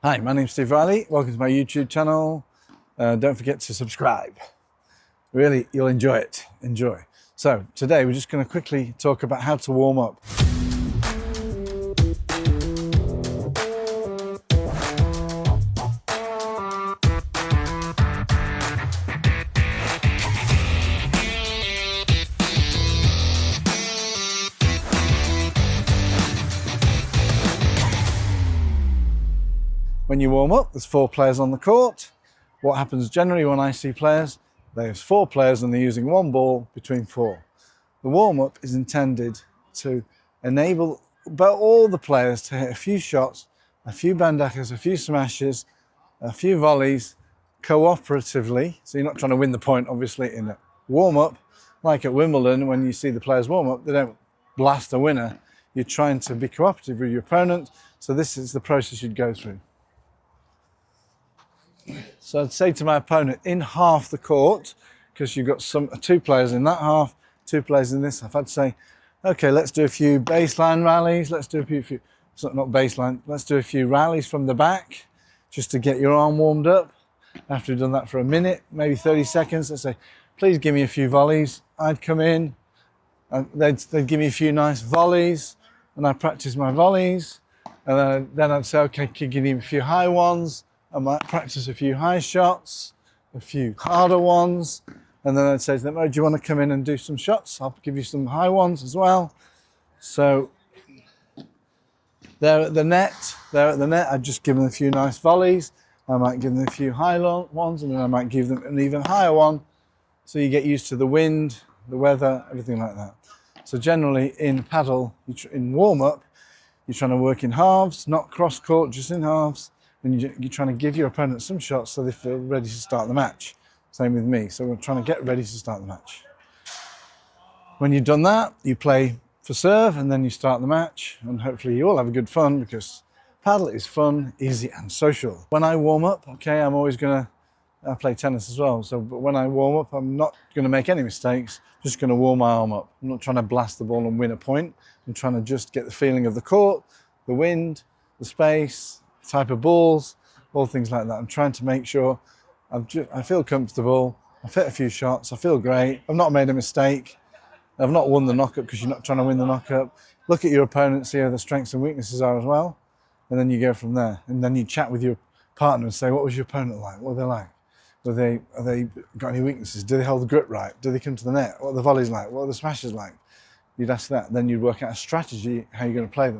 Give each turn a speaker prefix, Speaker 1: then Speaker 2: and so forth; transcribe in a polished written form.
Speaker 1: Hi, my name's Steve Riley. Welcome to my YouTube channel. Don't forget to subscribe. Really, you'll enjoy it. Enjoy. So today we're just going to quickly talk about how to warm up. When you warm up, there's 4 players on the court. What happens generally when I see players, there's 4 players and they're using 1 ball between 4. The warm-up is intended to enable about all the players to hit a few shots, a few bandakas, a few smashes, a few volleys, cooperatively. So you're not trying to win the point, obviously, in a warm-up. Like at Wimbledon, when you see the players warm up, they don't blast a winner. You're trying to be cooperative with your opponent. So this is the process you'd go through. So I'd say to my opponent, in half the court, because you've got 2 players in that half, 2 players in this half, I'd say, okay, let's do a few baseline rallies. Let's do a few not baseline, let's do a few rallies from the back, just to get your arm warmed up. After you've done that for a minute, maybe 30 seconds, let's say, please give me a few volleys. I'd come in, and they'd give me a few nice volleys, and I'd practice my volleys. And then I'd say, okay, can you give me a few high ones? I might practice a few high shots, a few harder ones, and then I'd say to them, oh, do you want to come in and do some shots? I'll give you some high ones as well. So they're at the net, I'd just give them a few nice volleys. I might give them a few high ones, and then I might give them an even higher one. So you get used to the wind, the weather, everything like that. So generally in paddle, in warm-up, you're trying to work in halves, not cross-court, just in halves. And you're trying to give your opponent some shots so they feel ready to start the match. Same with me. So we're trying to get ready to start the match. When you've done that, you play for serve and then you start the match. And hopefully you all have a good fun, because paddle is fun, easy and social. When I warm up, okay, I'm always I play tennis as well. But when I warm up, I'm not going to make any mistakes. Just going to warm my arm up. I'm not trying to blast the ball and win a point. I'm trying to just get the feeling of the court, the wind, the space, type of balls, all things like that. I'm trying to make sure I feel comfortable, I've hit a few shots, I feel great, I've not made a mistake, I've not won the knockup, because you're not trying to win the knockup. Look at your opponent, see how the strengths and weaknesses are as well, and then you go from there. And then you chat with your partner and say, what was your opponent like? What are they like? Are they got any weaknesses? Do they hold the grip right? Do they come to the net? What are the volleys like? What are the smashes like? You'd ask that, then you'd work out a strategy, how you're going to play them.